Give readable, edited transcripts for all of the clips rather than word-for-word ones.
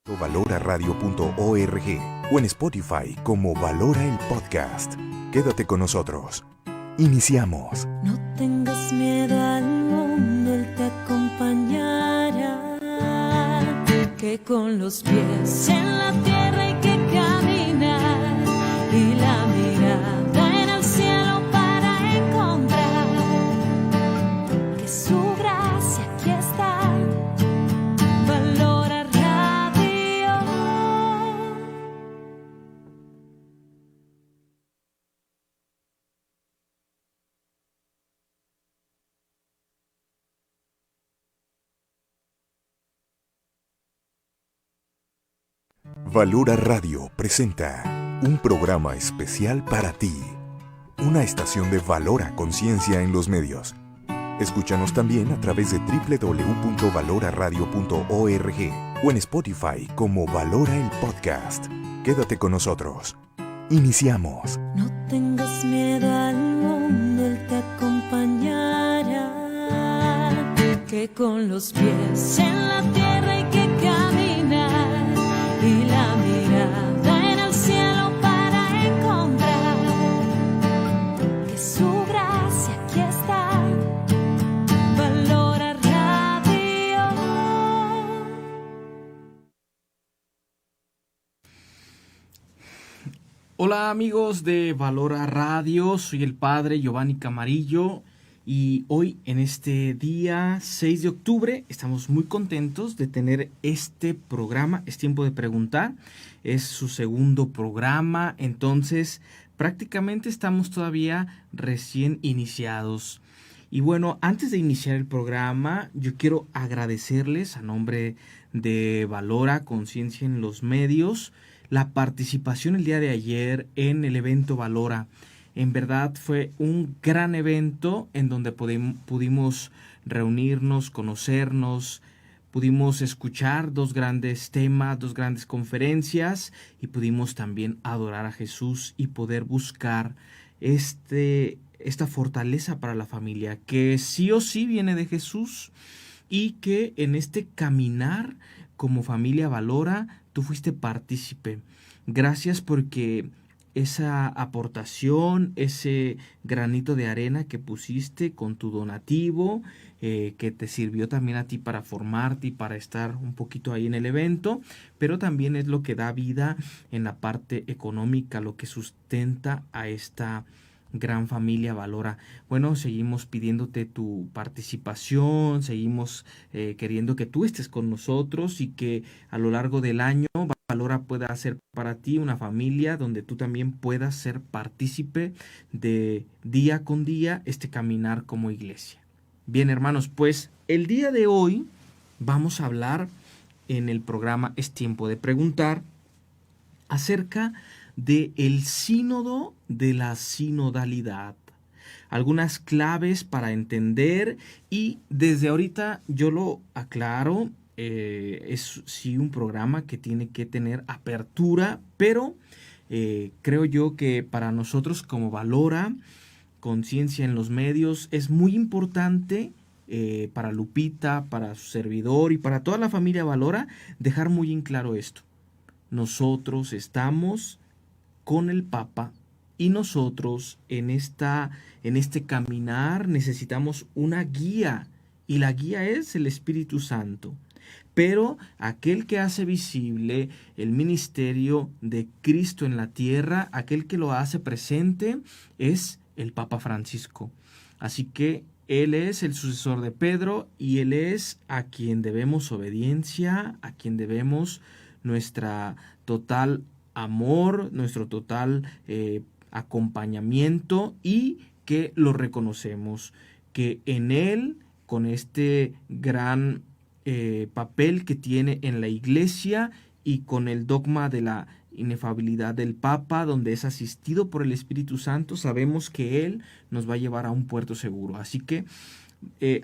valoraradio.org o en Spotify como Valora el Podcast. Quédate con nosotros. Iniciamos. No tengas miedo al mundo, Él te acompañará. Que con los pies en la tierra hay que caminar y la mirada en el cielo para encontrar que su gracia aquí está. Valora Radio. Valora Radio presenta un programa especial para ti. Una estación de Valora Conciencia en los medios. Escúchanos también a través de www.valoraradio.org o en Spotify como Valora el Podcast. Quédate con nosotros. Iniciamos. No tengas miedo al mundo, Él te acompañará. Que con los pies en la tierra hay que caminar y la mirada en el cielo para encontrar que su gracia aquí está. Valora Radio. Hola amigos de Valora Radio, soy el padre Giovanni Camarillo y hoy en este día 6 de octubre estamos muy contentos de tener este programa. Es tiempo de preguntar, es su segundo programa, entonces prácticamente estamos todavía recién iniciados. Y bueno, antes de iniciar el programa, yo quiero agradecerles a nombre de Valora Conciencia en los medios la participación el día de ayer en el evento Valora. En verdad fue un gran evento en donde pudimos reunirnos, conocernos, pudimos escuchar dos grandes temas, dos grandes conferencias y pudimos también adorar a Jesús y poder buscar esta fortaleza para la familia que sí o sí viene de Jesús y que en este caminar como familia Valora tú fuiste partícipe. Gracias porque esa aportación, ese granito de arena que pusiste con tu donativo, que te sirvió también a ti para formarte y para estar un poquito ahí en el evento, pero también es lo que da vida en la parte económica, lo que sustenta a esta gran familia Valora. Bueno, seguimos pidiéndote tu participación, seguimos queriendo que tú estés con nosotros y que a lo largo del año Valora pueda ser para ti una familia donde tú también puedas ser partícipe de día con día este caminar como iglesia. Bien, hermanos, pues el día de hoy vamos a hablar en el programa Es Tiempo de Preguntar acerca de el sínodo de la sinodalidad. Algunas claves para entender y desde ahorita yo lo aclaro, es sí un programa que tiene que tener apertura, pero creo yo que para nosotros como Valora Conciencia en los medios es muy importante para Lupita, para su servidor y para toda la familia Valora dejar muy en claro esto. Nosotros estamos con el Papa y nosotros en este caminar necesitamos una guía y la guía es el Espíritu Santo. Pero aquel que hace visible el ministerio de Cristo en la tierra, aquel que lo hace presente es el Papa Francisco. Así que él es el sucesor de Pedro y él es a quien debemos obediencia, a quien debemos nuestra total amor, nuestro total acompañamiento y que lo reconocemos, que en él, con este gran papel que tiene en la iglesia y con el dogma de la inefabilidad del Papa, donde es asistido por el Espíritu Santo, sabemos que él nos va a llevar a un puerto seguro. Así que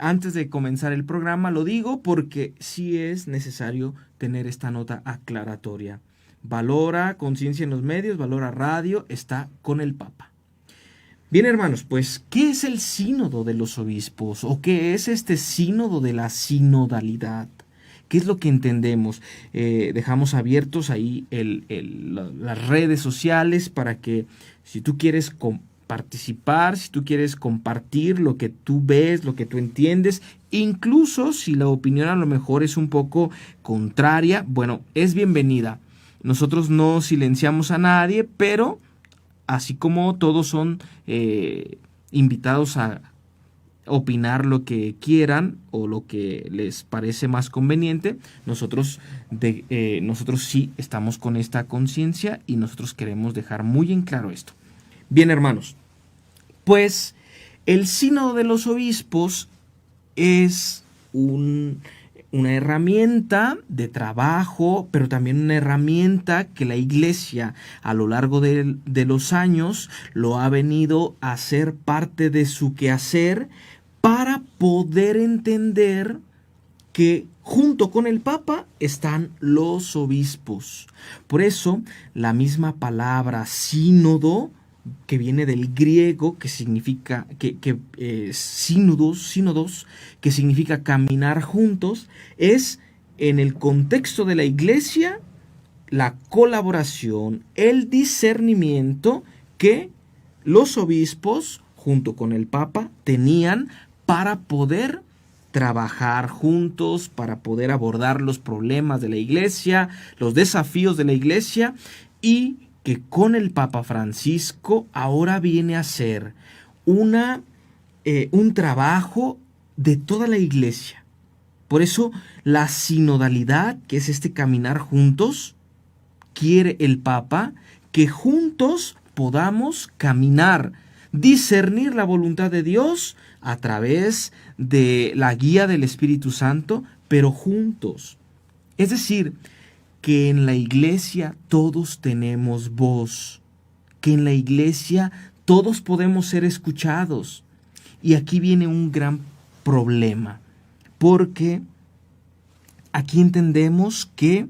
antes de comenzar el programa lo digo porque sí es necesario tener esta nota aclaratoria. Valora Conciencia en los medios, Valora Radio, está con el Papa. Bien, hermanos, pues, ¿qué es el sínodo de los obispos? ¿O qué es este sínodo de la sinodalidad? ¿Qué es lo que entendemos? Dejamos abiertos ahí las redes sociales para que si tú quieres participar, si tú quieres compartir lo que tú ves, lo que tú entiendes, incluso si la opinión a lo mejor es un poco contraria, bueno, es bienvenida. Nosotros no silenciamos a nadie, pero así como todos son invitados a opinar lo que quieran o lo que les parece más conveniente, nosotros sí estamos con esta conciencia y nosotros queremos dejar muy en claro esto. Bien, hermanos, pues el Sínodo de los Obispos es una herramienta de trabajo, pero también una herramienta que la Iglesia a lo largo de los años lo ha venido a hacer parte de su quehacer para poder entender que junto con el Papa están los obispos. Por eso la misma palabra sínodo, que viene del griego, que significa sínodos, que significa caminar juntos, es en el contexto de la Iglesia la colaboración, el discernimiento que los obispos junto con el Papa tenían para poder trabajar juntos, para poder abordar los problemas de la Iglesia, los desafíos de la Iglesia, y que con el Papa Francisco ahora viene a ser un trabajo de toda la Iglesia. Por eso la sinodalidad, que es este caminar juntos, quiere el Papa que juntos podamos caminar, discernir la voluntad de Dios a través de la guía del Espíritu Santo, pero juntos. Es decir, que en la Iglesia todos tenemos voz, que en la Iglesia todos podemos ser escuchados. Y aquí viene un gran problema, porque aquí entendemos que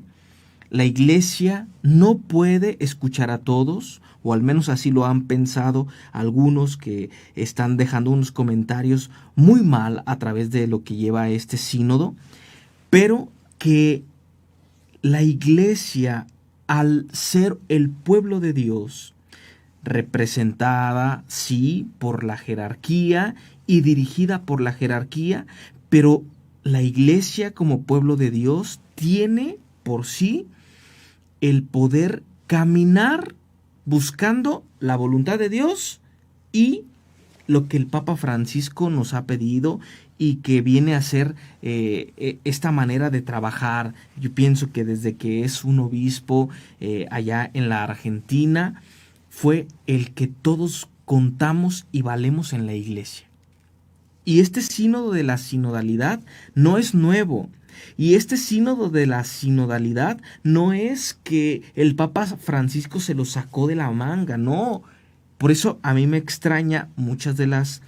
la Iglesia no puede escuchar a todos, o al menos así lo han pensado algunos que están dejando unos comentarios muy mal a través de lo que lleva este sínodo, pero que la Iglesia, al ser el pueblo de Dios, representada, sí, por la jerarquía y dirigida por la jerarquía, pero la Iglesia como pueblo de Dios tiene por sí el poder caminar buscando la voluntad de Dios y lo que el Papa Francisco nos ha pedido y que viene a ser esta manera de trabajar. Yo pienso que desde que es un obispo allá en la Argentina, fue el que todos contamos y valemos en la Iglesia. Y este sínodo de la sinodalidad no es nuevo. Y este sínodo de la sinodalidad no es que el Papa Francisco se lo sacó de la manga, no. Por eso a mí me extraña muchas de las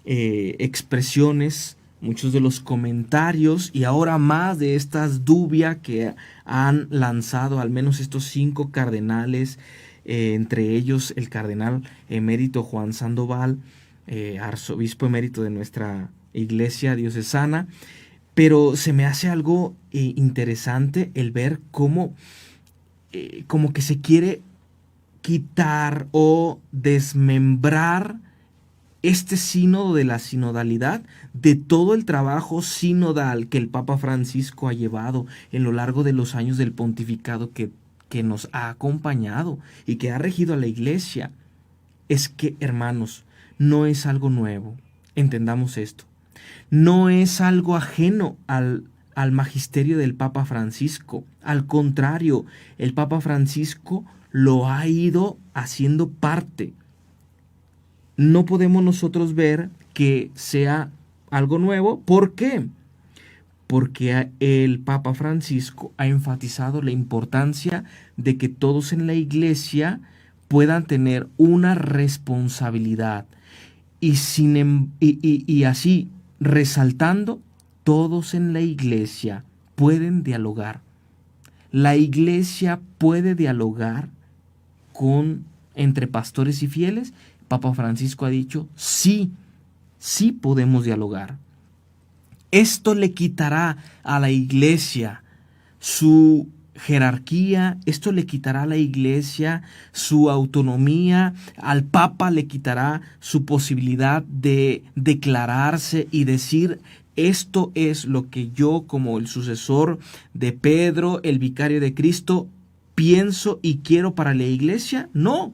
expresiones, muchos de los comentarios y ahora más de estas dubias que han lanzado al menos estos 5 cardenales, entre ellos el cardenal emérito Juan Sandoval, arzobispo emérito de nuestra iglesia diocesana. Pero se me hace algo interesante el ver cómo como que se quiere quitar o desmembrar este sínodo de la sinodalidad de todo el trabajo sinodal que el Papa Francisco ha llevado en lo largo de los años del pontificado que nos ha acompañado y que ha regido a la Iglesia. Es que, hermanos, no es algo nuevo. Entendamos esto. No es algo ajeno al magisterio del Papa Francisco. Al contrario, el Papa Francisco lo ha ido haciendo parte. No podemos nosotros ver que sea algo nuevo. ¿Por qué? Porque el Papa Francisco ha enfatizado la importancia de que todos en la Iglesia puedan tener una responsabilidad. Y así, resaltando, todos en la Iglesia pueden dialogar. La Iglesia puede dialogar entre pastores y fieles. Papa Francisco ha dicho, sí podemos dialogar. Esto le quitará a la iglesia su jerarquía, esto le quitará a la iglesia su autonomía, al Papa le quitará su posibilidad de declararse y decir: esto es lo que yo, como el sucesor de Pedro, el vicario de Cristo, pienso y quiero para la iglesia. No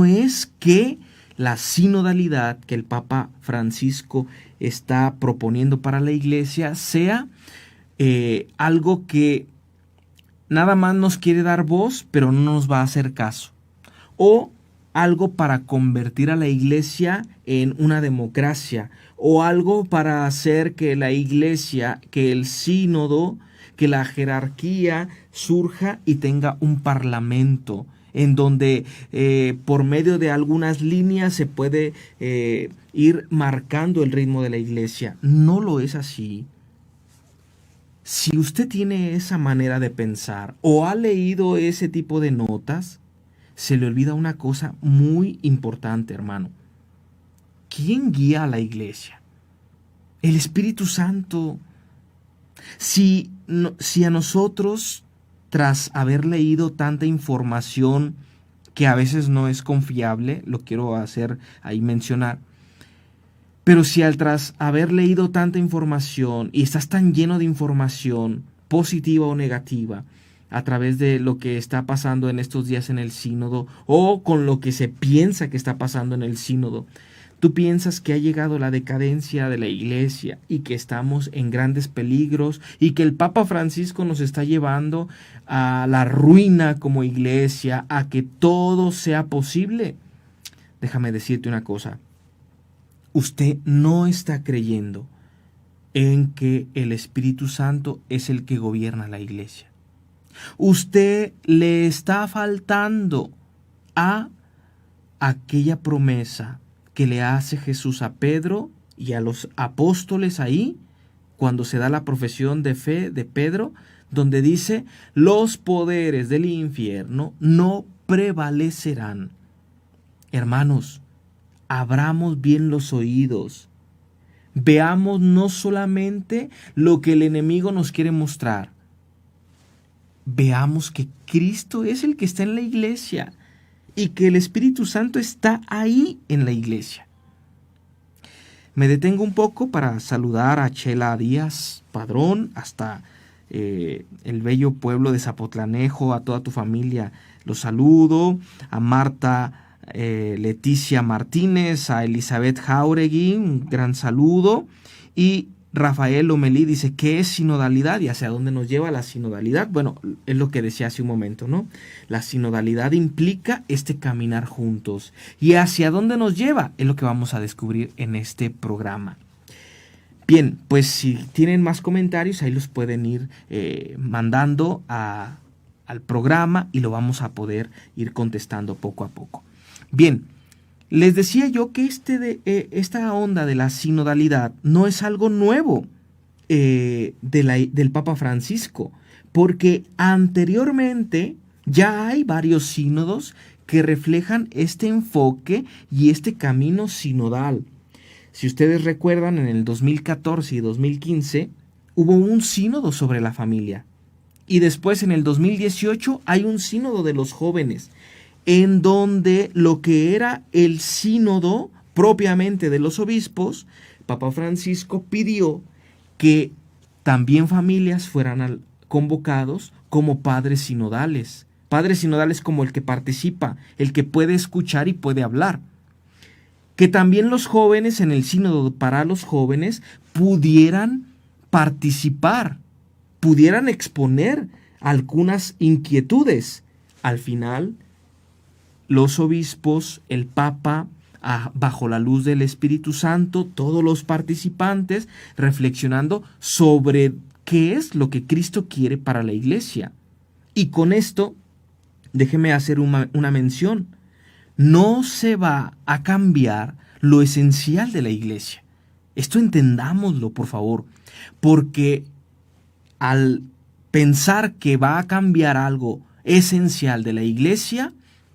es que la sinodalidad que el Papa Francisco está proponiendo para la iglesia sea algo que nada más nos quiere dar voz, pero no nos va a hacer caso. O algo para convertir a la iglesia en una democracia. O algo para hacer que la iglesia, que el sínodo, que la jerarquía surja y tenga un parlamento en donde por medio de algunas líneas se puede ir marcando el ritmo de la iglesia. No lo es así. Si usted tiene esa manera de pensar o ha leído ese tipo de notas, se le olvida una cosa muy importante, hermano. ¿Quién guía a la iglesia? El Espíritu Santo. Si a nosotros, tras haber leído tanta información que a veces no es confiable, lo quiero hacer ahí mencionar, pero si tras haber leído tanta información y estás tan lleno de información positiva o negativa a través de lo que está pasando en estos días en el sínodo o con lo que se piensa que está pasando en el sínodo, tú piensas que ha llegado la decadencia de la iglesia y que estamos en grandes peligros y que el Papa Francisco nos está llevando a la ruina como iglesia, a que todo sea posible. Déjame decirte una cosa. Usted no está creyendo en que el Espíritu Santo es el que gobierna la iglesia. Usted le está faltando a aquella promesa que le hace Jesús a Pedro y a los apóstoles ahí, cuando se da la profesión de fe de Pedro, donde dice: los poderes del infierno no prevalecerán. Hermanos, abramos bien los oídos. Veamos no solamente lo que el enemigo nos quiere mostrar. Veamos que Cristo es el que está en la iglesia y que el Espíritu Santo está ahí en la iglesia. Me detengo un poco para saludar a Chela Díaz Padrón, hasta el bello pueblo de Zapotlanejo, a toda tu familia los saludo, a Marta Leticia Martínez, a Elizabeth Jauregui, un gran saludo, y Rafael Lomelí dice: ¿qué es sinodalidad y hacia dónde nos lleva la sinodalidad? Bueno, es lo que decía hace un momento, ¿no? La sinodalidad implica este caminar juntos. ¿Y hacia dónde nos lleva? Es lo que vamos a descubrir en este programa. Bien, pues si tienen más comentarios, ahí los pueden ir mandando al programa y lo vamos a poder ir contestando poco a poco. Bien, les decía yo que esta onda de la sinodalidad no es algo nuevo del Papa Francisco, porque anteriormente ya hay varios sínodos que reflejan este enfoque y este camino sinodal. Si ustedes recuerdan, en el 2014 y 2015 hubo un sínodo sobre la familia, y después en el 2018 hay un sínodo de los jóvenes, en donde lo que era el sínodo propiamente de los obispos, Papa Francisco pidió que también familias fueran convocados como padres sinodales como el que participa, el que puede escuchar y puede hablar. Que también los jóvenes en el sínodo para los jóvenes pudieran participar, pudieran exponer algunas inquietudes. Al final, los obispos, el Papa, bajo la luz del Espíritu Santo, todos los participantes reflexionando sobre qué es lo que Cristo quiere para la iglesia. Y con esto, déjeme hacer una mención. No se va a cambiar lo esencial de la iglesia. Esto entendámoslo, por favor, porque al pensar que va a cambiar algo esencial de la iglesia,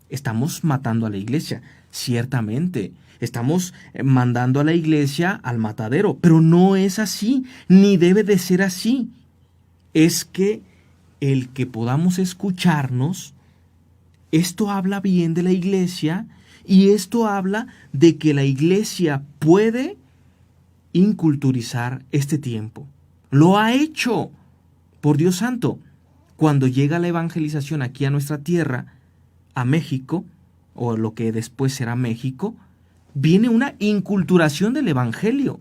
estamos matando a la iglesia. Ciertamente, estamos mandando a la iglesia al matadero, pero no es así, ni debe de ser así. Es que el que podamos escucharnos, esto habla bien de la iglesia y esto habla de que la iglesia puede inculturizar este tiempo. Lo ha hecho, por Dios santo. Cuando llega la evangelización aquí a nuestra tierra, a México, o lo que después será México, viene una inculturación del evangelio.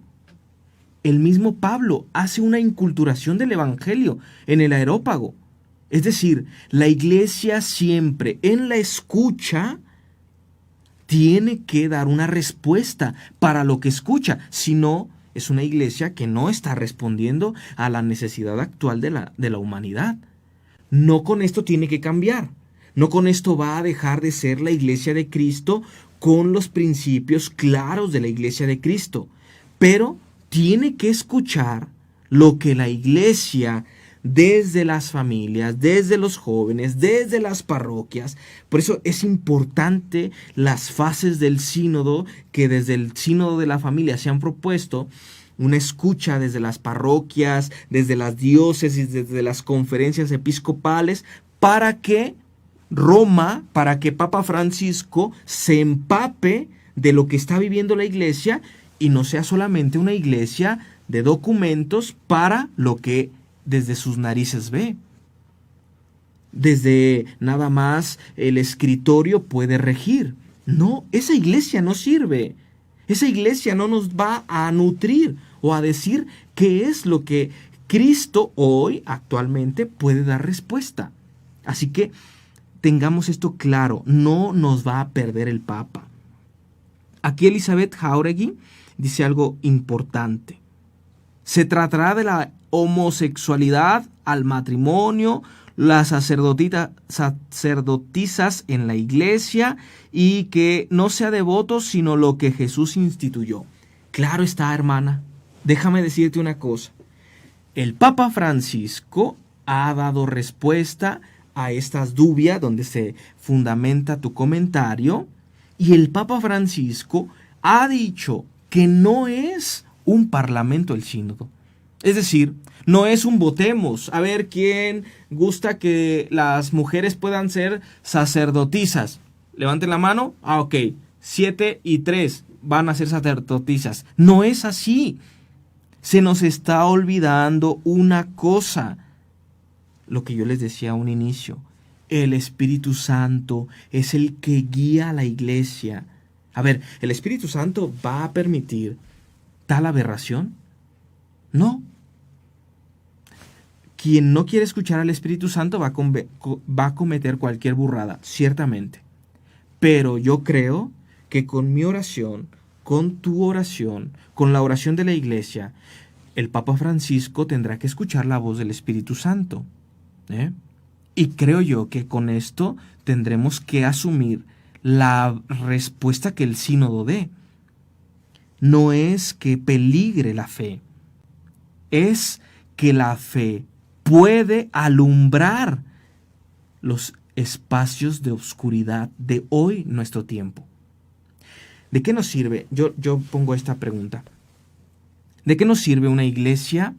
El mismo Pablo hace una inculturación del evangelio en el Areópago. Es decir, la iglesia siempre en la escucha tiene que dar una respuesta para lo que escucha. Si no, es una iglesia que no está respondiendo a la necesidad actual de la humanidad. No con esto tiene que cambiar. No con esto va a dejar de ser la iglesia de Cristo con los principios claros de la iglesia de Cristo. Pero tiene que escuchar lo que la iglesia, desde las familias, desde los jóvenes, desde las parroquias. Por eso es importante las fases del sínodo, que desde el sínodo de la familia se han propuesto una escucha desde las parroquias, desde las diócesis, desde las conferencias episcopales, para que Roma, para que Papa Francisco se empape de lo que está viviendo la iglesia y no sea solamente una iglesia de documentos para lo que desde sus narices ve. Desde nada más el escritorio puede regir. No, esa iglesia no sirve. Esa iglesia no nos va a nutrir o a decir qué es lo que Cristo hoy, actualmente, puede dar respuesta. Así que tengamos esto claro, no nos va a perder el Papa. Aquí Elizabeth Jáuregui dice algo importante. Se tratará de la homosexualidad al matrimonio, las sacerdotisas en la iglesia y que no sea devoto sino lo que Jesús instituyó. Claro está, hermana. Déjame decirte una cosa. El Papa Francisco ha dado respuesta a estas dubias donde se fundamenta tu comentario y el Papa Francisco ha dicho que no es un parlamento el sínodo. Es decir, no es un votemos, a ver quién gusta que las mujeres puedan ser sacerdotisas. Levanten la mano. Ok, 7 y 3 van a ser sacerdotisas. No es así. Se nos está olvidando una cosa. Lo que yo les decía a un inicio. El Espíritu Santo es el que guía a la iglesia. A ver, ¿el Espíritu Santo va a permitir tal aberración? No. Quien no quiere escuchar al Espíritu Santo va a cometer cualquier burrada, ciertamente. Pero yo creo que con mi oración, con tu oración, con la oración de la iglesia, el Papa Francisco tendrá que escuchar la voz del Espíritu Santo. Y creo yo que con esto tendremos que asumir la respuesta que el sínodo dé. No es que peligre la fe, es que la fe puede alumbrar los espacios de oscuridad de hoy, nuestro tiempo. ¿De qué nos sirve? Yo pongo esta pregunta. ¿De qué nos sirve una iglesia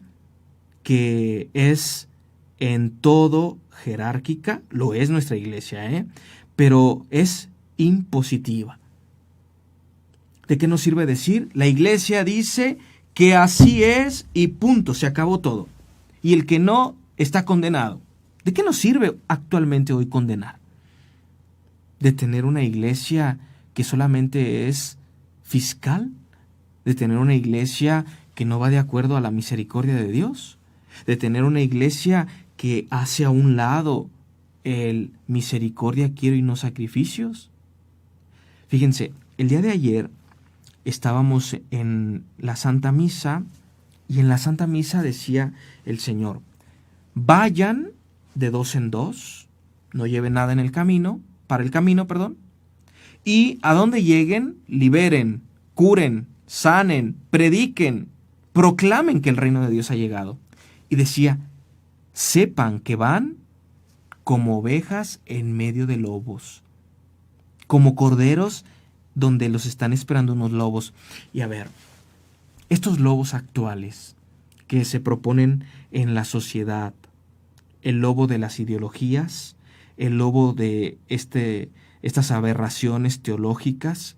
que es en todo jerárquica? Lo es nuestra iglesia, pero es impositiva. ¿De qué nos sirve decir? La iglesia dice que así es y punto, se acabó todo. Y el que no está condenado. ¿De qué nos sirve actualmente hoy condenar? ¿De tener una iglesia que solamente es fiscal? ¿De tener una iglesia que no va de acuerdo a la misericordia de Dios? ¿De tener una iglesia que hace a un lado el misericordia quiero y no sacrificios? Fíjense, el día de ayer estábamos en la Santa Misa y en la Santa Misa decía el Señor, vayan de 2 en 2, no lleven nada en el camino, para el camino, y a donde lleguen, liberen, curen, sanen, prediquen, proclamen que el reino de Dios ha llegado. Y decía, sepan que van como ovejas en medio de lobos, como corderos donde los están esperando unos lobos. Y a ver, estos lobos actuales que se proponen en la sociedad, el lobo de las ideologías, el lobo de estas aberraciones teológicas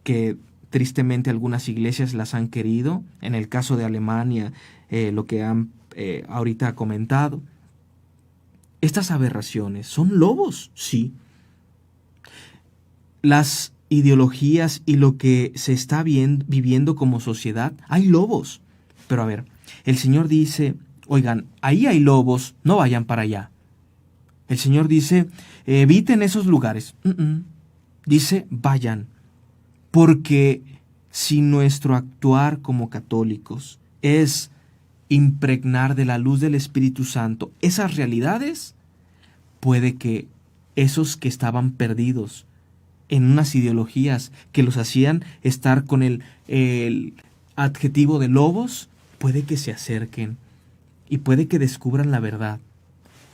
que tristemente algunas iglesias las han querido, en el caso de Alemania, lo que han ahorita comentado. Estas aberraciones son lobos, sí. Las ideologías y lo que se está viviendo como sociedad, hay lobos. Pero a ver, el Señor dice, oigan, ahí hay lobos, no vayan para allá. El Señor dice, eviten esos lugares. Dice, vayan. Porque si nuestro actuar como católicos es impregnar de la luz del Espíritu Santo esas realidades, puede que esos que estaban perdidos en unas ideologías que los hacían estar con el adjetivo de lobos, puede que se acerquen y puede que descubran la verdad.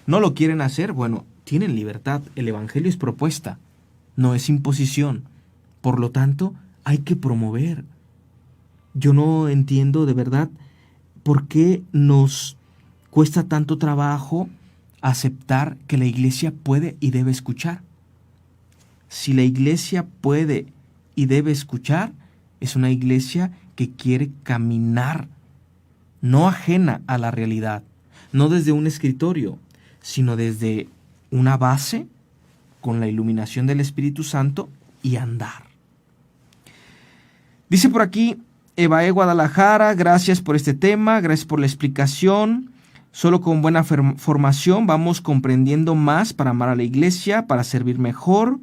¿No lo quieren hacer? Bueno, tienen libertad. El Evangelio es propuesta, no es imposición. Por lo tanto, hay que promover. Yo no entiendo de verdad por qué nos cuesta tanto trabajo aceptar que la iglesia puede y debe escuchar. Si la iglesia puede y debe escuchar, es una iglesia que quiere caminar, no ajena a la realidad, no desde un escritorio, sino desde una base con la iluminación del Espíritu Santo y andar. Dice por aquí Evae Guadalajara, gracias por este tema, gracias por la explicación. Solo con buena formación vamos comprendiendo más para amar a la iglesia, para servir mejor.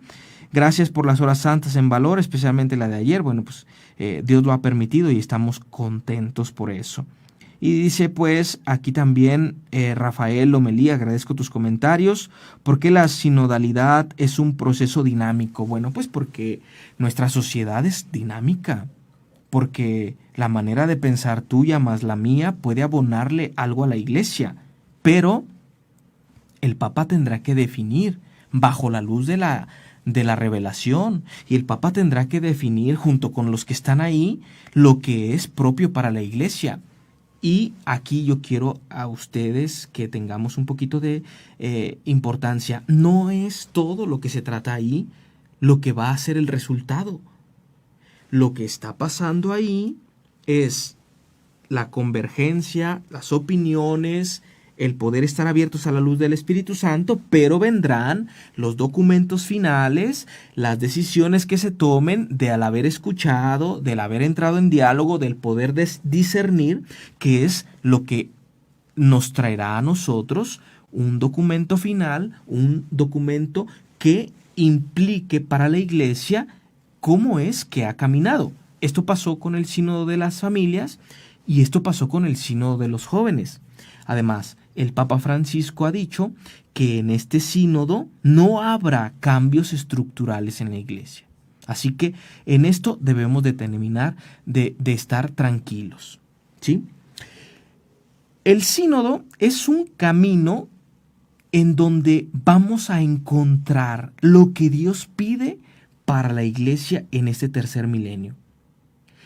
Gracias por las horas santas en valor, especialmente la de ayer. Bueno, pues Dios lo ha permitido y estamos contentos por eso. Y dice pues aquí también Rafael Lomelí, agradezco tus comentarios. ¿Por qué la sinodalidad es un proceso dinámico? Bueno, pues porque nuestra sociedad es dinámica. Porque la manera de pensar tuya más la mía puede abonarle algo a la iglesia. Pero el Papa tendrá que definir bajo la luz de la revelación. Y el Papa tendrá que definir junto con los que están ahí lo que es propio para la iglesia. Y aquí yo quiero a ustedes que tengamos un poquito de importancia. No es todo lo que se trata ahí lo que va a ser el resultado. Lo que está pasando ahí es la convergencia, las opiniones, el poder estar abiertos a la luz del Espíritu Santo, pero vendrán los documentos finales, las decisiones que se tomen del haber escuchado, del haber entrado en diálogo, del poder discernir, que es lo que nos traerá a nosotros un documento final, un documento que implique para la iglesia cómo es que ha caminado. Esto pasó con el sínodo de las familias y esto pasó con el sínodo de los jóvenes. Además, el Papa Francisco ha dicho que en este sínodo no habrá cambios estructurales en la iglesia. Así que en esto debemos de terminar de estar tranquilos, ¿sí? El sínodo es un camino en donde vamos a encontrar lo que Dios pide para la iglesia en este tercer milenio.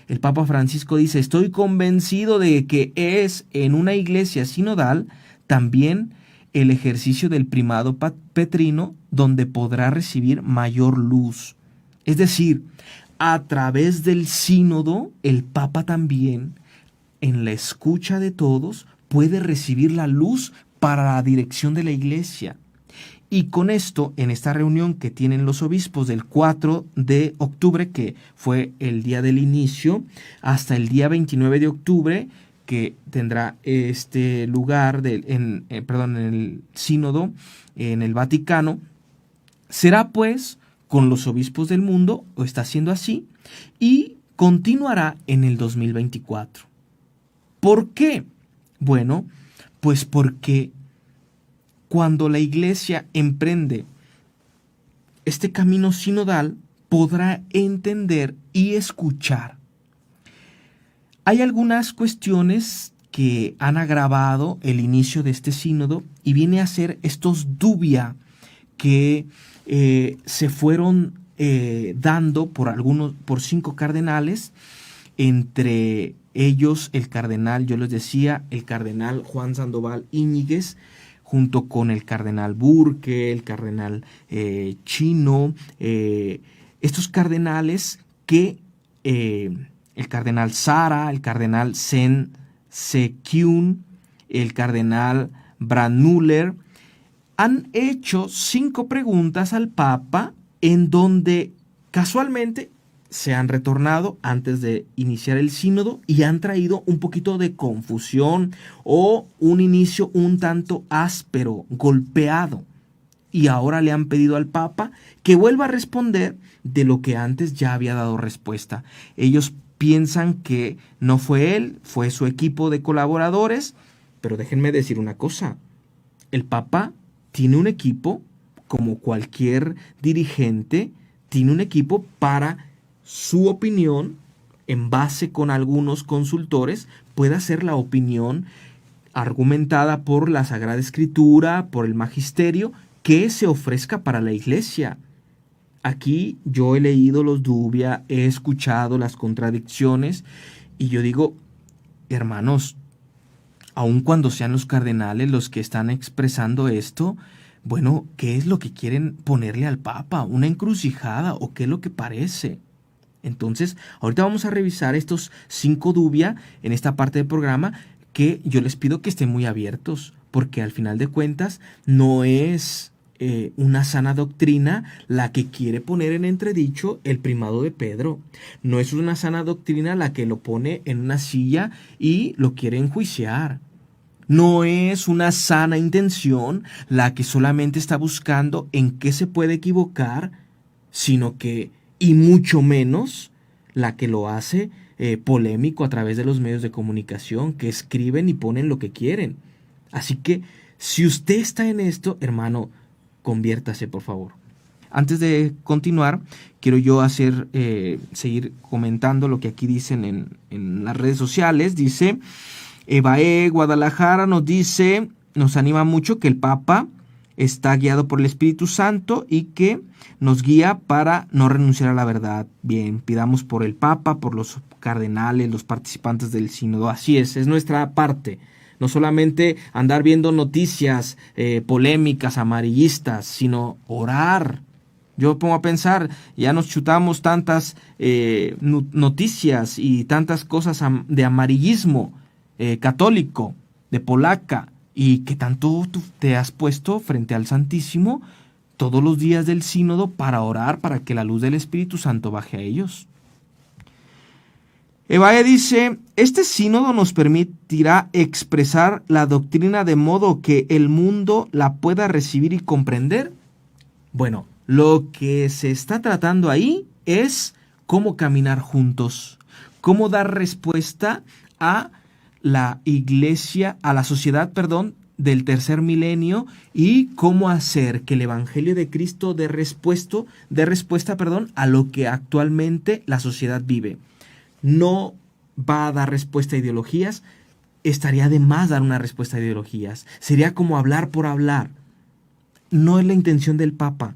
El Papa Francisco dice, estoy convencido de que es en una iglesia sinodal también el ejercicio del primado petrino donde podrá recibir mayor luz. Es decir, a través del sínodo, el Papa también, en la escucha de todos, puede recibir la luz para la dirección de la iglesia. Y con esto, en esta reunión que tienen los obispos del 4 de octubre, que fue el día del inicio, hasta el día 29 de octubre, que tendrá este lugar en el sínodo en el Vaticano, será pues con los obispos del mundo, o está siendo así, y continuará en el 2024. ¿Por qué? Bueno, pues porque cuando la iglesia emprende este camino sinodal, podrá entender y escuchar. Hay algunas cuestiones que han agravado el inicio de este sínodo y viene a ser estos dubia que se fueron dando por 5 cardenales, entre ellos el cardenal, yo les decía, el cardenal Juan Sandoval Íñiguez, junto con el cardenal Burke, el cardenal Chino, estos cardenales que el cardenal Sara, el cardenal Sen Se-kyun, el cardenal Brandmüller, han hecho 5 preguntas al Papa en donde casualmente se han retornado antes de iniciar el sínodo y han traído un poquito de confusión o un inicio un tanto áspero, golpeado. Y ahora le han pedido al Papa que vuelva a responder de lo que antes ya había dado respuesta. Ellos piensan que no fue él, fue su equipo de colaboradores, pero déjenme decir una cosa. El Papa tiene un equipo, como cualquier dirigente, tiene un equipo para su opinión, en base con algunos consultores, pueda ser la opinión argumentada por la Sagrada Escritura, por el magisterio, que se ofrezca para la Iglesia. Aquí yo he leído los dubia, he escuchado las contradicciones y yo digo, hermanos, aun cuando sean los cardenales los que están expresando esto, bueno, ¿qué es lo que quieren ponerle al Papa? ¿Una encrucijada o qué es lo que parece? Entonces, ahorita vamos a revisar estos 5 dubia en esta parte del programa que yo les pido que estén muy abiertos, porque al final de cuentas no es una sana doctrina la que quiere poner en entredicho el primado de Pedro. No es una sana doctrina la que lo pone en una silla y lo quiere enjuiciar. No es una sana intención la que solamente está buscando en qué se puede equivocar, sino que, y mucho menos, la que lo hace polémico a través de los medios de comunicación, que escriben y ponen lo que quieren. Así que, si usted está en esto, hermano, conviértase, por favor. Antes de continuar, quiero yo seguir comentando lo que aquí dicen en las redes sociales. Dice, Evae Guadalajara nos anima mucho que el Papa está guiado por el Espíritu Santo y que nos guía para no renunciar a la verdad. Bien, pidamos por el Papa, por los cardenales, los participantes del sínodo. Así es nuestra parte. No solamente andar viendo noticias polémicas, amarillistas, sino orar. Yo pongo a pensar, ya nos chutamos tantas noticias y tantas cosas de amarillismo católico, de polaca, y que tanto tú te has puesto frente al Santísimo todos los días del sínodo para orar, para que la luz del Espíritu Santo baje a ellos. Evae dice, este sínodo nos permitirá expresar la doctrina de modo que el mundo la pueda recibir y comprender. Bueno, lo que se está tratando ahí es cómo caminar juntos, cómo dar respuesta a la iglesia, a la sociedad, del tercer milenio, y cómo hacer que el Evangelio de Cristo dé respuesta, a lo que actualmente la sociedad vive. No va a dar respuesta a ideologías, estaría de más dar una respuesta a ideologías. Sería como hablar por hablar. No es la intención del Papa.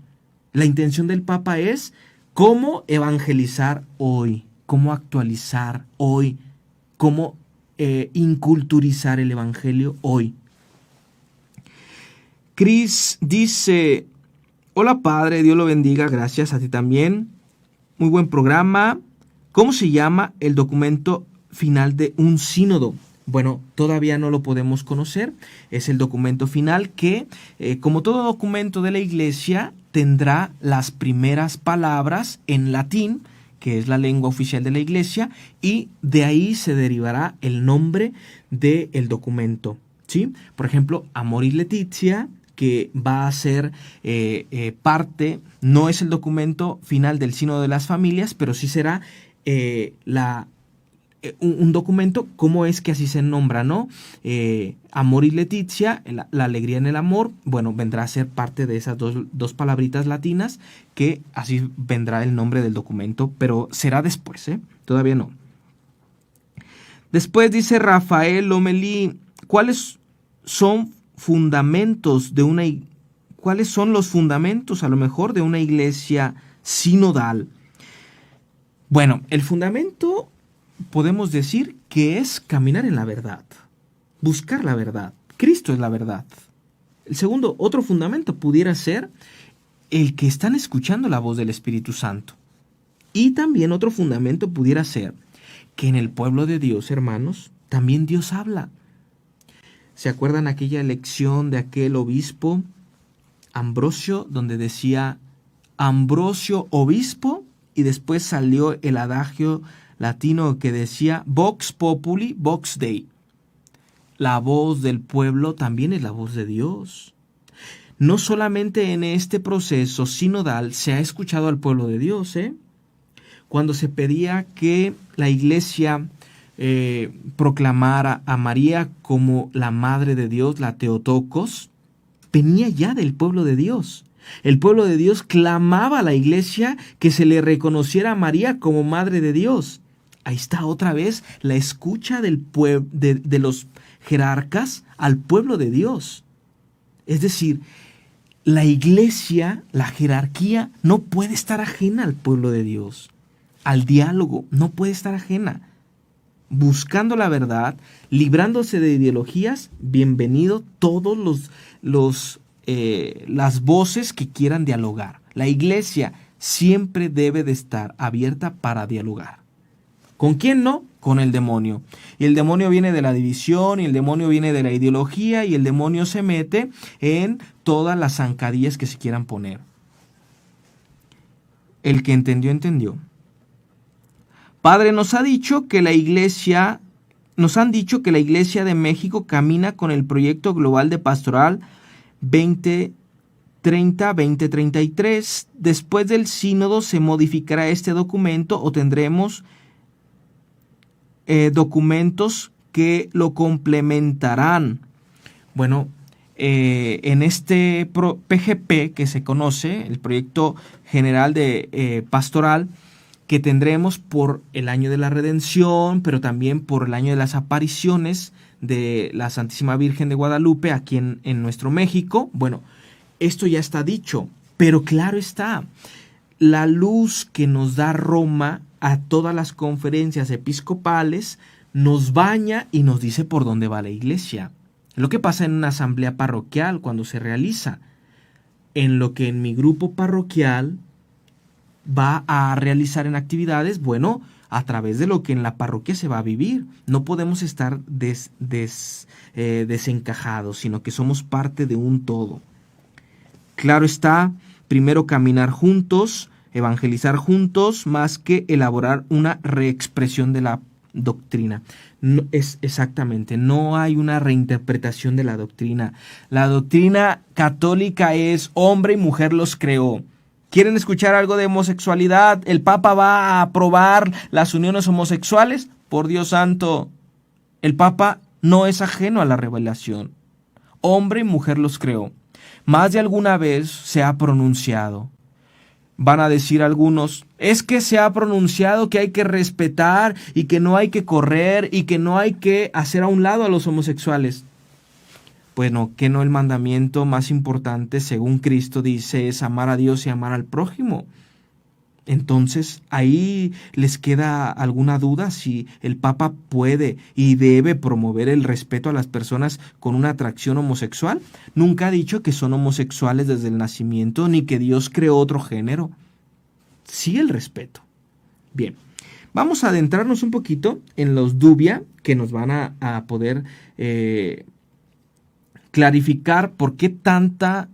La intención del Papa es cómo evangelizar hoy, cómo actualizar hoy, cómo inculturizar el Evangelio hoy. Cris dice, hola Padre, Dios lo bendiga, gracias a ti también. Muy buen programa. ¿Cómo se llama el documento final de un sínodo? Bueno, todavía no lo podemos conocer. Es el documento final que, como todo documento de la Iglesia, tendrá las primeras palabras en latín, que es la lengua oficial de la Iglesia, y de ahí se derivará el nombre del documento, ¿sí? Por ejemplo, Amoris Laetitia, que va a ser parte, no es el documento final del Sínodo de las Familias, pero sí será un documento, ¿cómo es que así se nombra, no? Amoris Laetitia, la alegría en el amor, bueno, vendrá a ser parte de esas dos palabritas latinas, que así vendrá el nombre del documento, pero será después, todavía no. Después dice Rafael Lomelí, ¿cuáles son los fundamentos a lo mejor de una iglesia sinodal. Bueno, el fundamento podemos decir que es caminar en la verdad, buscar la verdad. Cristo es la verdad. El segundo, otro fundamento pudiera ser el que están escuchando la voz del Espíritu Santo. Y también otro fundamento pudiera ser que en el pueblo de Dios, hermanos, también Dios habla. ¿Se acuerdan aquella elección de aquel obispo Ambrosio, donde decía Ambrosio obispo, y después salió el adagio latino que decía Vox populi, vox Dei? La voz del pueblo también es la voz de Dios. No solamente en este proceso sinodal se ha escuchado al pueblo de Dios, Cuando se pedía que la iglesia proclamara a María como la Madre de Dios, la Theotokos, venía ya del pueblo de Dios. El pueblo de Dios clamaba a la iglesia que se le reconociera a María como Madre de Dios. Ahí está otra vez la escucha de los jerarcas al pueblo de Dios. Es decir, la iglesia, la jerarquía, no puede estar ajena al pueblo de Dios. Al diálogo, no puede estar ajena. Buscando la verdad, librándose de ideologías, bienvenido todos las voces que quieran dialogar. La iglesia siempre debe de estar abierta para dialogar. ¿Con quién no? Con el demonio. Y el demonio viene de la división, y el demonio viene de la ideología, y el demonio se mete en todas las zancadillas que se quieran poner. El que entendió, entendió. Padre, nos han dicho que la Iglesia de México camina con el proyecto global de pastoral 2030-2033. Después del sínodo se modificará este documento o tendremos documentos que lo complementarán. Bueno, en este PGP que se conoce, el proyecto general de pastoral, que tendremos por el año de la redención, pero también por el año de las apariciones de la Santísima Virgen de Guadalupe aquí en nuestro México. Bueno, esto ya está dicho, pero claro está, la luz que nos da Roma a todas las conferencias episcopales nos baña y nos dice por dónde va la iglesia. Lo que pasa en una asamblea parroquial cuando se realiza, en lo que en mi grupo parroquial va a realizar en actividades, bueno, a través de lo que en la parroquia se va a vivir. No podemos estar desencajados, sino que somos parte de un todo. Claro está, primero caminar juntos, evangelizar juntos, más que elaborar una reexpresión de la doctrina. No, exactamente, no hay una reinterpretación de la doctrina. La doctrina católica es hombre y mujer los creó. ¿Quieren escuchar algo de homosexualidad? ¿El Papa va a aprobar las uniones homosexuales? Por Dios santo, el Papa no es ajeno a la revelación. Hombre y mujer los creó. Más de alguna vez se ha pronunciado. Van a decir algunos, es que se ha pronunciado que hay que respetar y que no hay que correr y que no hay que hacer a un lado a los homosexuales. Bueno, que no el mandamiento más importante, según Cristo dice, es amar a Dios y amar al prójimo. Entonces, ahí les queda alguna duda si el Papa puede y debe promover el respeto a las personas con una atracción homosexual. Nunca ha dicho que son homosexuales desde el nacimiento, ni que Dios creó otro género. Sí, el respeto. Bien, vamos a adentrarnos un poquito en los dubia que nos van a poder clarificar por qué tanta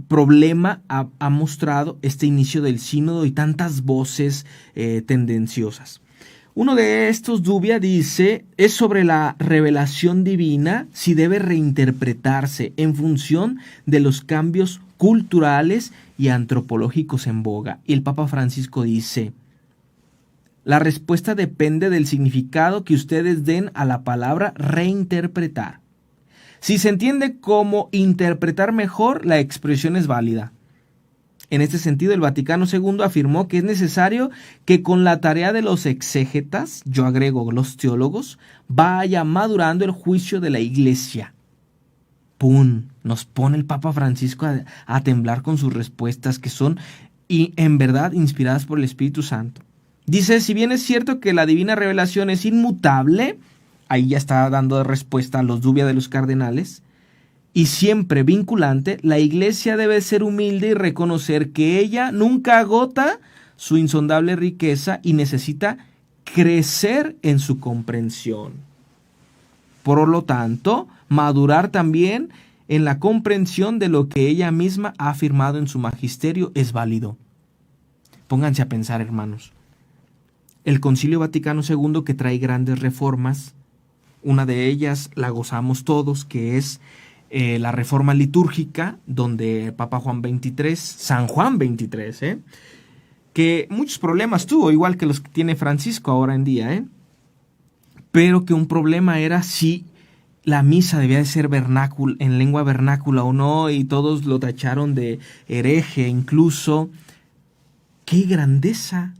problema ha mostrado este inicio del sínodo y tantas voces tendenciosas. Uno de estos dubia dice, es sobre la revelación divina si debe reinterpretarse en función de los cambios culturales y antropológicos en boga. Y el Papa Francisco dice, la respuesta depende del significado que ustedes den a la palabra reinterpretar. Si se entiende como interpretar mejor, la expresión es válida. En este sentido, el Vaticano II afirmó que es necesario que con la tarea de los exégetas, yo agrego los teólogos, vaya madurando el juicio de la Iglesia. ¡Pum! Nos pone el Papa Francisco a temblar con sus respuestas, que son y en verdad inspiradas por el Espíritu Santo. Dice, si bien es cierto que la divina revelación es inmutable, ahí ya está dando respuesta a los dubias de los cardenales, y siempre vinculante, la Iglesia debe ser humilde y reconocer que ella nunca agota su insondable riqueza y necesita crecer en su comprensión. Por lo tanto, madurar también en la comprensión de lo que ella misma ha afirmado en su magisterio es válido. Pónganse a pensar, hermanos. El Concilio Vaticano II, que trae grandes reformas, una de ellas la gozamos todos, que es la reforma litúrgica, donde Papa Juan XXIII, San Juan XXIII, que muchos problemas tuvo, igual que los que tiene Francisco ahora en día, pero que un problema era si la misa debía de ser en lengua vernácula o no, y todos lo tacharon de hereje incluso. ¡Qué grandeza!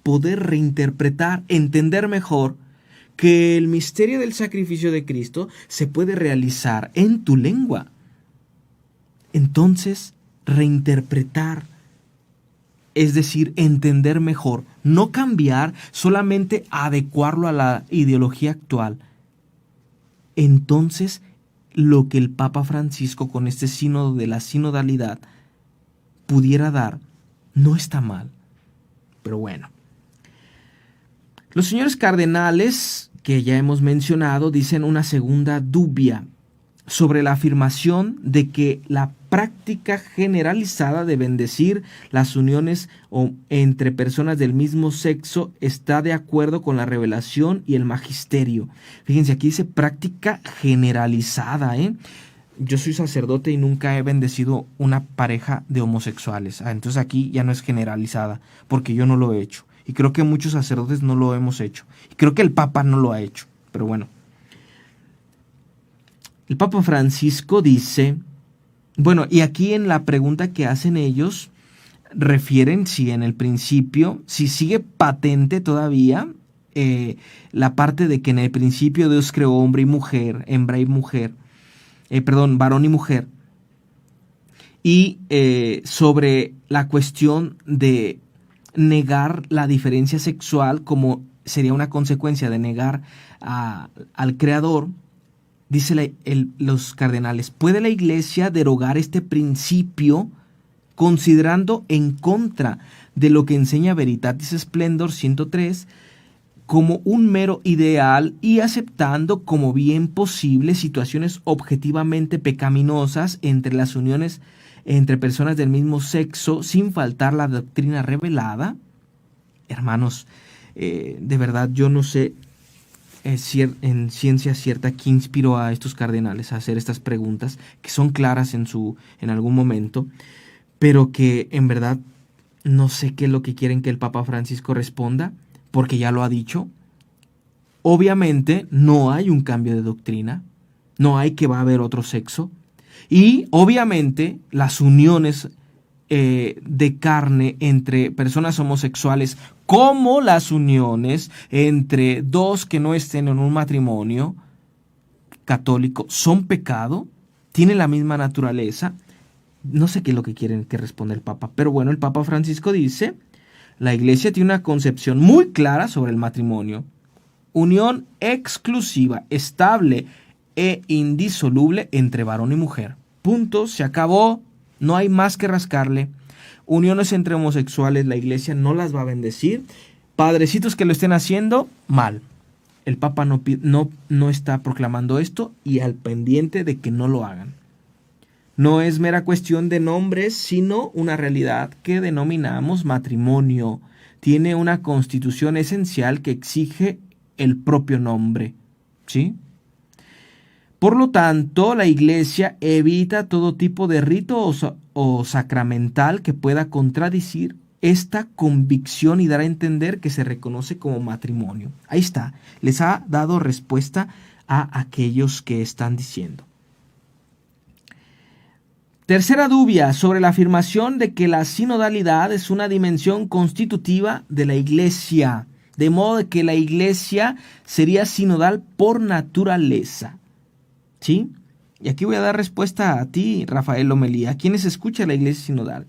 Poder reinterpretar, entender mejor que el misterio del sacrificio de Cristo se puede realizar en tu lengua. Entonces, reinterpretar, es decir, entender mejor, no cambiar, solamente adecuarlo a la ideología actual. Entonces, lo que el Papa Francisco con este sínodo de la sinodalidad pudiera dar, no está mal. Pero bueno. Los señores cardenales, que ya hemos mencionado, dicen una segunda dubia sobre la afirmación de que la práctica generalizada de bendecir las uniones entre personas del mismo sexo está de acuerdo con la revelación y el magisterio. Fíjense, aquí dice práctica generalizada, Yo soy sacerdote y nunca he bendecido una pareja de homosexuales. Entonces aquí ya no es generalizada, porque yo no lo he hecho. Y creo que muchos sacerdotes no lo hemos hecho. Y creo que el Papa no lo ha hecho. Pero bueno. El Papa Francisco dice, bueno, y aquí en la pregunta que hacen ellos, refieren si en el principio, si sigue patente todavía la parte de que en el principio Dios creó hombre y mujer, hembra y mujer, varón y mujer, y sobre la cuestión de negar la diferencia sexual como sería una consecuencia de negar al Creador. Dice los cardenales, ¿puede la Iglesia derogar este principio considerando en contra de lo que enseña Veritatis Splendor 103 como un mero ideal y aceptando como bien posible situaciones objetivamente pecaminosas entre las uniones entre personas del mismo sexo sin faltar la doctrina revelada? Hermanos, de verdad yo no sé en ciencia cierta qué inspiró a estos cardenales a hacer estas preguntas, que son claras en algún momento, pero que en verdad no sé qué es lo que quieren que el Papa Francisco responda, porque ya lo ha dicho. Obviamente no hay un cambio de doctrina, no hay que va a haber otro sexo, y obviamente las uniones de carne entre personas homosexuales, como las uniones entre dos que no estén en un matrimonio católico, son pecado, tienen la misma naturaleza. No sé qué es lo que quieren que responda el Papa, pero bueno, el Papa Francisco dice, la Iglesia tiene una concepción muy clara sobre el matrimonio, unión exclusiva, estable e indisoluble entre varón y mujer. Punto, se acabó, no hay más que rascarle. Uniones entre homosexuales, la Iglesia no las va a bendecir. Padrecitos que lo estén haciendo, mal. El Papa no está proclamando esto y al pendiente de que no lo hagan. No es mera cuestión de nombres, sino una realidad que denominamos matrimonio. Tiene una constitución esencial que exige el propio nombre, ¿sí? Por lo tanto, la Iglesia evita todo tipo de rito o sacramental que pueda contradecir esta convicción y dar a entender que se reconoce como matrimonio. Ahí está, les ha dado respuesta a aquellos que están diciendo. Tercera dubia sobre la afirmación de que la sinodalidad es una dimensión constitutiva de la Iglesia, de modo que la Iglesia sería sinodal por naturaleza. ¿Sí? Y aquí voy a dar respuesta a ti, Rafael Lomelí, a quienes escucha la Iglesia Sinodal.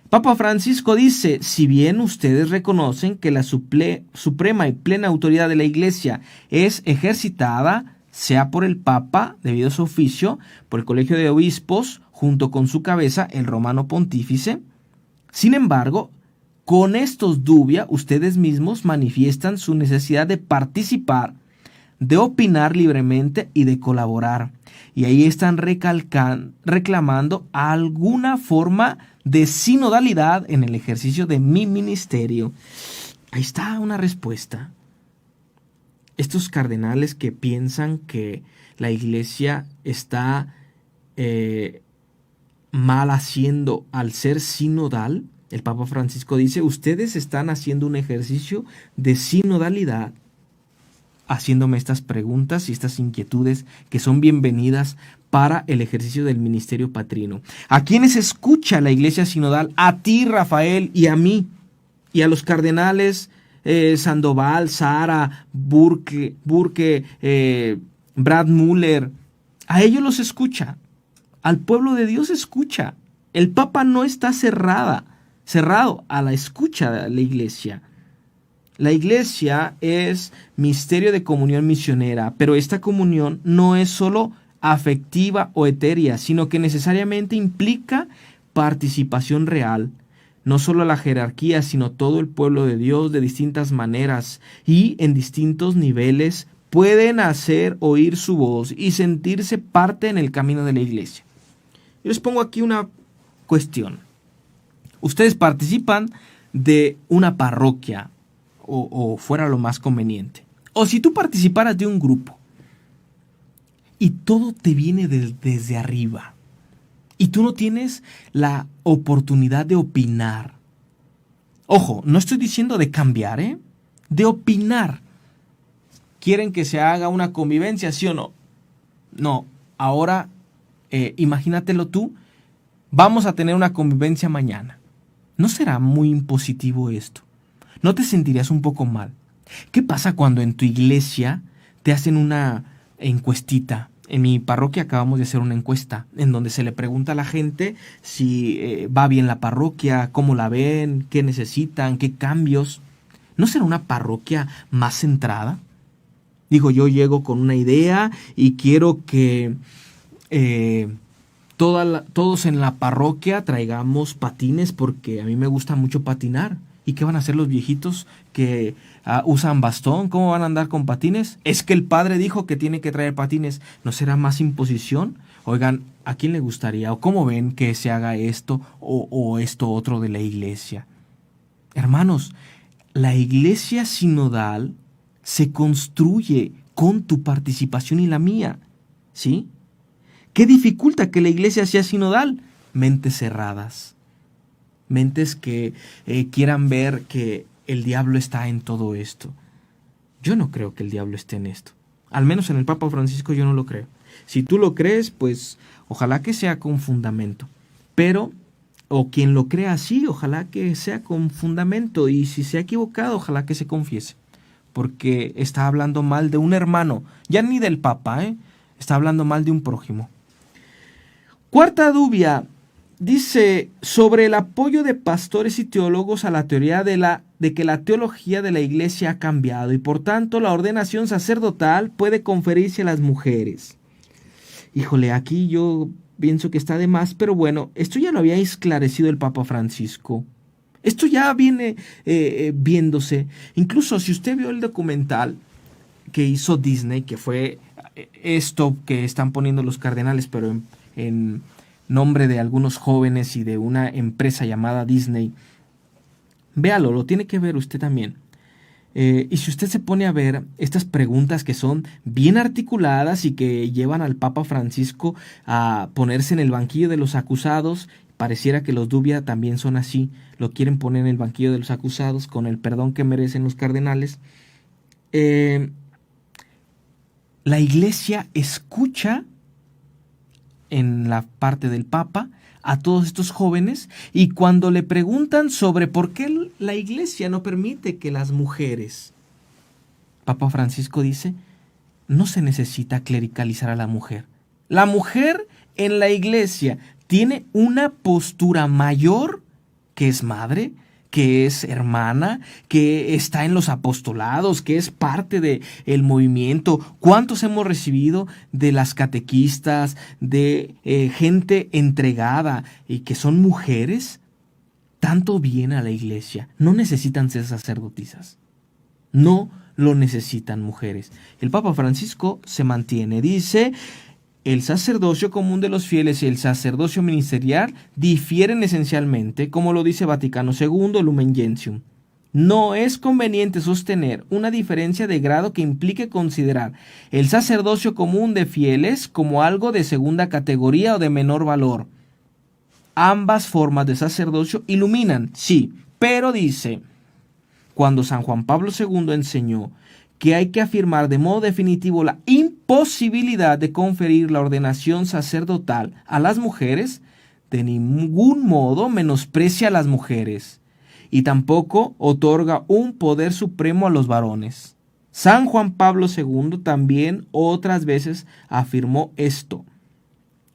Papa Francisco dice, si bien ustedes reconocen que la suprema y plena autoridad de la Iglesia es ejercitada, sea por el Papa, debido a su oficio, por el Colegio de Obispos, junto con su cabeza, el Romano Pontífice, sin embargo, con estos dubia, ustedes mismos manifiestan su necesidad de participar, de opinar libremente y de colaborar. Y ahí están reclamando alguna forma de sinodalidad en el ejercicio de mi ministerio. Ahí está una respuesta. Estos cardenales que piensan que la Iglesia está mal haciendo al ser sinodal, el Papa Francisco dice, ustedes están haciendo un ejercicio de sinodalidad, haciéndome estas preguntas y estas inquietudes que son bienvenidas para el ejercicio del ministerio patrino. ¿A quiénes escucha la Iglesia Sinodal? A ti, Rafael, y a mí, y a los cardenales Sandoval, Sara, Burke, Brad Muller. A ellos los escucha. Al pueblo de Dios escucha. El Papa no está cerrado a la escucha de la Iglesia. La Iglesia es misterio de comunión misionera, pero esta comunión no es solo afectiva o etérea, sino que necesariamente implica participación real. No solo la jerarquía, sino todo el pueblo de Dios de distintas maneras y en distintos niveles pueden hacer oír su voz y sentirse parte en el camino de la Iglesia. Yo les pongo aquí una cuestión. Ustedes participan de una parroquia o fuera lo más conveniente. O si tú participaras de un grupo y todo te viene desde arriba y tú no tienes la oportunidad de opinar. Ojo, no estoy diciendo de cambiar, de opinar. ¿Quieren que se haga una convivencia, sí o no? No, ahora imagínatelo tú, vamos a tener una convivencia mañana. ¿No será muy impositivo esto? ¿No te sentirías un poco mal? ¿Qué pasa cuando en tu iglesia te hacen una encuestita? En mi parroquia acabamos de hacer una encuesta en donde se le pregunta a la gente si va bien la parroquia, cómo la ven, qué necesitan, qué cambios. ¿No será una parroquia más centrada? Digo, yo llego con una idea y quiero que todos en la parroquia traigamos patines porque a mí me gusta mucho patinar. ¿Y qué van a hacer los viejitos que usan bastón? ¿Cómo van a andar con patines? Es que el padre dijo que tiene que traer patines. ¿No será más imposición? Oigan, ¿a quién le gustaría? ¿O cómo ven que se haga esto o esto otro de la iglesia? Hermanos, la iglesia sinodal se construye con tu participación y la mía, ¿sí? ¿Qué dificulta que la iglesia sea sinodal? Mentes cerradas. Mentes que quieran ver que el diablo está en todo esto. Yo no creo que el diablo esté en esto. Al menos en el Papa Francisco yo no lo creo. Si tú lo crees, pues ojalá que sea con fundamento. Pero, o quien lo crea así, ojalá que sea con fundamento. Y si se ha equivocado, ojalá que se confiese. Porque está hablando mal de un hermano. Ya ni del Papa, está hablando mal de un prójimo. Cuarta dubia. Dice, sobre el apoyo de pastores y teólogos a la teoría de que la teología de la iglesia ha cambiado y por tanto la ordenación sacerdotal puede conferirse a las mujeres. Híjole, aquí yo pienso que está de más, pero bueno, esto ya lo había esclarecido el Papa Francisco. Esto ya viene viéndose. Incluso si usted vio el documental que hizo Disney, que fue esto que están poniendo los cardenales, pero en nombre de algunos jóvenes y de una empresa llamada Disney. Véalo, lo tiene que ver usted también. Y si usted se pone a ver estas preguntas que son bien articuladas y que llevan al Papa Francisco a ponerse en el banquillo de los acusados, pareciera que los dubia también son así, lo quieren poner en el banquillo de los acusados con el perdón que merecen los cardenales. La iglesia escucha en la parte del Papa a todos estos jóvenes y cuando le preguntan sobre por qué la iglesia no permite que las mujeres, Papa Francisco dice, no se necesita clericalizar a la mujer, La mujer en la iglesia tiene una postura mayor, que es madre, que es hermana, que está en los apostolados, que es parte del movimiento. ¿Cuántos hemos recibido de las catequistas, de gente entregada y que son mujeres? Tanto bien a la iglesia. No necesitan ser sacerdotisas. No lo necesitan mujeres. El Papa Francisco se mantiene, dice: el sacerdocio común de los fieles y el sacerdocio ministerial difieren esencialmente, como lo dice Vaticano II, Lumen Gentium. No es conveniente sostener una diferencia de grado que implique considerar el sacerdocio común de fieles como algo de segunda categoría o de menor valor. Ambas formas de sacerdocio iluminan, sí, pero dice, cuando San Juan Pablo II enseñó que hay que afirmar de modo definitivo la imposibilidad de conferir la ordenación sacerdotal a las mujeres, de ningún modo menosprecia a las mujeres y tampoco otorga un poder supremo a los varones. San Juan Pablo II también otras veces afirmó esto.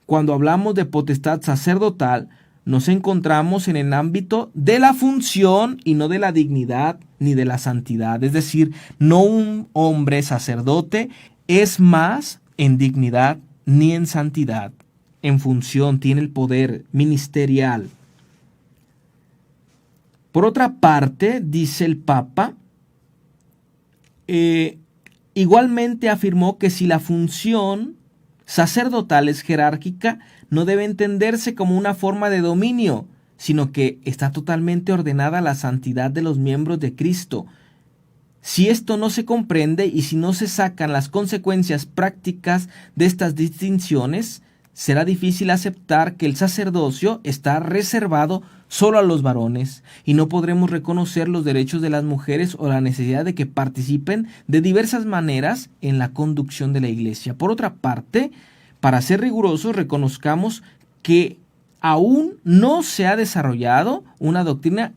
Cuando hablamos de potestad sacerdotal, nos encontramos en el ámbito de la función y no de la dignidad ni de la santidad. Es decir, no un hombre sacerdote es más en dignidad ni en santidad. En función tiene el poder ministerial. Por otra parte, dice el Papa, igualmente afirmó que si la función sacerdotal es jerárquica, no debe entenderse como una forma de dominio, sino que está totalmente ordenada a la santidad de los miembros de Cristo. Si esto no se comprende y si no se sacan las consecuencias prácticas de estas distinciones, será difícil aceptar que el sacerdocio está reservado solo a los varones y no podremos reconocer los derechos de las mujeres o la necesidad de que participen de diversas maneras en la conducción de la Iglesia. Por otra parte, para ser rigurosos, reconozcamos que aún no se ha desarrollado una doctrina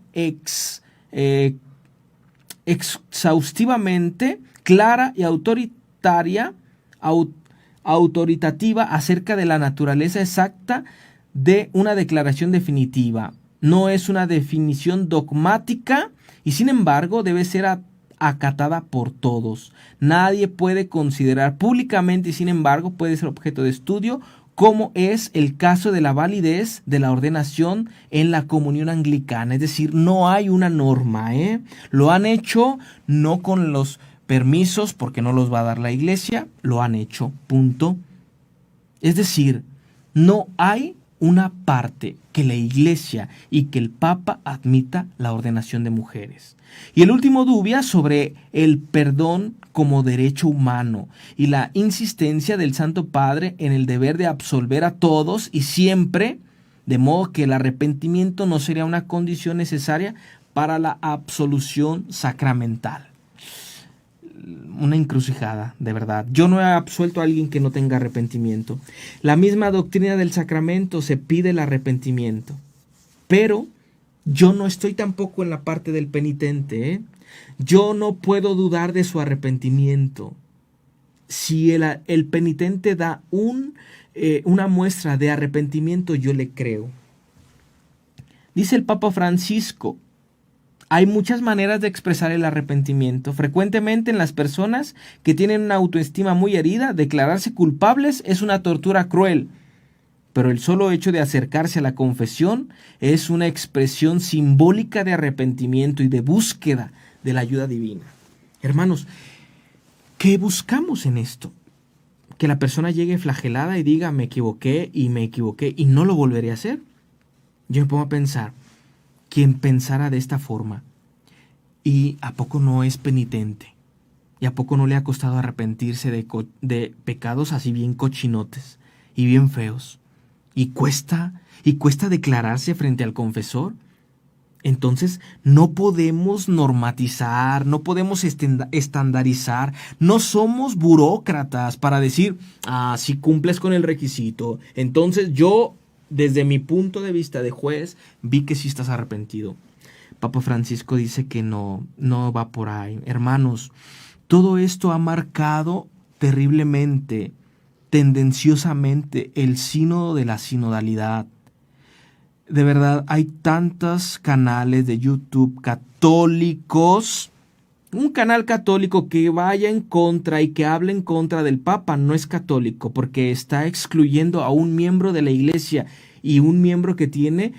exhaustivamente clara y autoritativa acerca de la naturaleza exacta de una declaración definitiva. No es una definición dogmática y sin embargo debe ser acatada por todos. Nadie puede considerar públicamente y sin embargo puede ser objeto de estudio, como es el caso de la validez de la ordenación en la comunión anglicana. Es decir, no hay una norma, Lo han hecho no con los permisos porque no los va a dar la iglesia, lo han hecho, punto. Es decir, no hay una parte que la iglesia y que el Papa admita la ordenación de mujeres. Y el último dubia sobre el perdón como derecho humano y la insistencia del Santo Padre en el deber de absolver a todos y siempre, de modo que el arrepentimiento no sería una condición necesaria para la absolución sacramental. Una encrucijada, de verdad. Yo no he absuelto a alguien que no tenga arrepentimiento. La misma doctrina del sacramento se pide el arrepentimiento. Pero yo no estoy tampoco en la parte del penitente, Yo no puedo dudar de su arrepentimiento. Si el penitente da una muestra de arrepentimiento, yo le creo. Dice el Papa Francisco: hay muchas maneras de expresar el arrepentimiento. Frecuentemente en las personas que tienen una autoestima muy herida, declararse culpables es una tortura cruel. Pero el solo hecho de acercarse a la confesión es una expresión simbólica de arrepentimiento y de búsqueda de la ayuda divina. Hermanos, ¿qué buscamos en esto? Que la persona llegue flagelada y diga: me equivoqué y no lo volveré a hacer. Yo me pongo a pensar, quien pensara de esta forma, ¿y a poco no es penitente? ¿Y a poco no le ha costado arrepentirse de pecados así bien cochinotes y bien feos? ¿Y cuesta declararse frente al confesor? Entonces no podemos normatizar, no podemos estandarizar, no somos burócratas para decir: si cumples con el requisito, entonces yo, desde mi punto de vista de juez, vi que sí estás arrepentido. Papa Francisco dice que no va por ahí. Hermanos, todo esto ha marcado terriblemente tendenciosamente el sínodo de la sinodalidad. De verdad, hay tantos canales de YouTube católicos. Un canal católico que vaya en contra y que hable en contra del Papa no es católico, porque está excluyendo a un miembro de la Iglesia y un miembro que tiene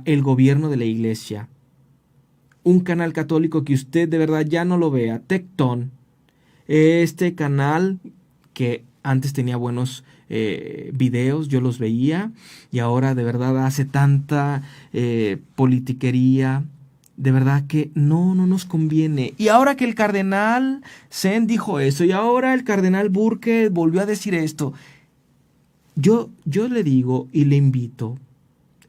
el gobierno de la Iglesia. Un canal católico que usted de verdad ya no lo vea, Tectón. Este canal que antes tenía buenos videos, yo los veía, y ahora de verdad hace tanta politiquería. De verdad que no nos conviene. Y ahora que el cardenal Zen dijo eso, y ahora el cardenal Burke volvió a decir esto, yo le digo y le invito,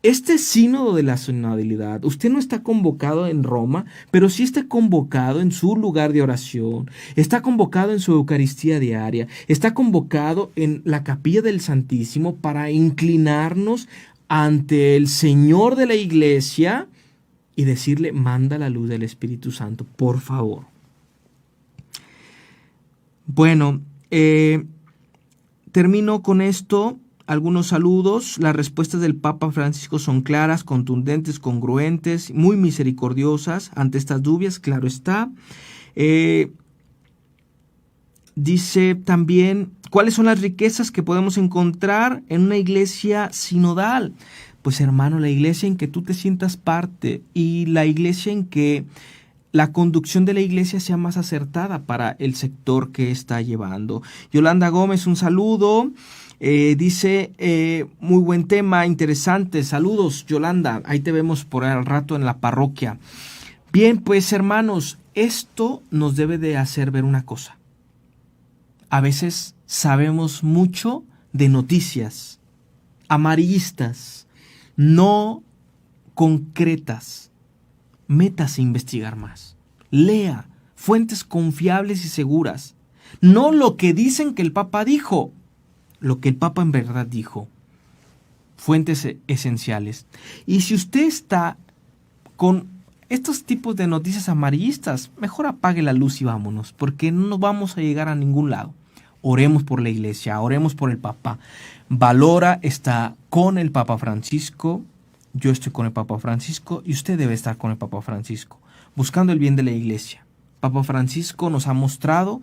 este sínodo de la sinodalidad, usted no está convocado en Roma, pero sí está convocado en su lugar de oración, está convocado en su Eucaristía diaria, está convocado en la capilla del Santísimo para inclinarnos ante el Señor de la Iglesia y decirle, manda la luz del Espíritu Santo, por favor. Bueno, termino con esto. Algunos saludos. Las respuestas del Papa Francisco son claras, contundentes, congruentes, muy misericordiosas ante estas dudas, claro está. Dice también, ¿cuáles son las riquezas que podemos encontrar en una iglesia sinodal? Pues hermano, la iglesia en que tú te sientas parte y la iglesia en que la conducción de la iglesia sea más acertada para el sector que está llevando. Yolanda Gómez, un saludo. Dice, muy buen tema, interesante. Saludos, Yolanda. Ahí te vemos por el rato en la parroquia. Bien, pues hermanos, esto nos debe de hacer ver una cosa. A veces sabemos mucho de noticias amarillistas, no concretas. Métase a investigar más. Lea fuentes confiables y seguras. No lo que dicen que el Papa dijo, lo que el Papa en verdad dijo. Fuentes esenciales. Y si usted está con estos tipos de noticias amarillistas, mejor apague la luz y vámonos, porque no vamos a llegar a ningún lado. Oremos por la iglesia, oremos por el Papa. Valora está con el Papa Francisco, yo estoy con el Papa Francisco y usted debe estar con el Papa Francisco, buscando el bien de la iglesia. Papa Francisco nos ha mostrado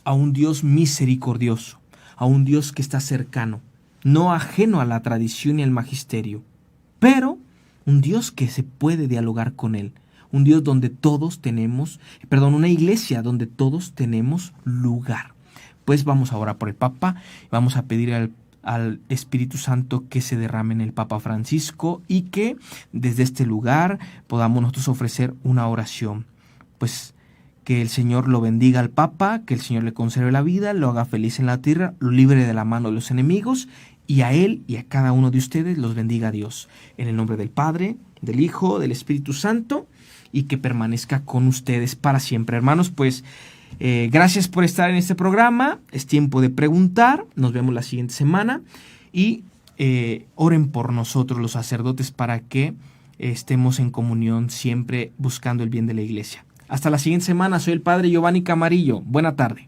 a un Dios misericordioso, a un Dios que está cercano, no ajeno a la tradición y al magisterio, pero un Dios que se puede dialogar con él, un Dios donde todos tenemos, una iglesia donde todos tenemos lugar. Pues vamos a orar por el Papa, vamos a pedir al Espíritu Santo que se derrame en el Papa Francisco y que desde este lugar podamos nosotros ofrecer una oración. Pues que el Señor lo bendiga al Papa, que el Señor le conserve la vida, lo haga feliz en la tierra, lo libre de la mano de los enemigos, y a él y a cada uno de ustedes los bendiga Dios. En el nombre del Padre, del Hijo, del Espíritu Santo, y que permanezca con ustedes para siempre. Hermanos, pues gracias por estar en este programa. Es tiempo de preguntar. Nos vemos la siguiente semana. Y oren por nosotros los sacerdotes para que estemos en comunión siempre buscando el bien de la iglesia. Hasta la siguiente semana. Soy el Padre Giovanni Camarillo. Buena tarde.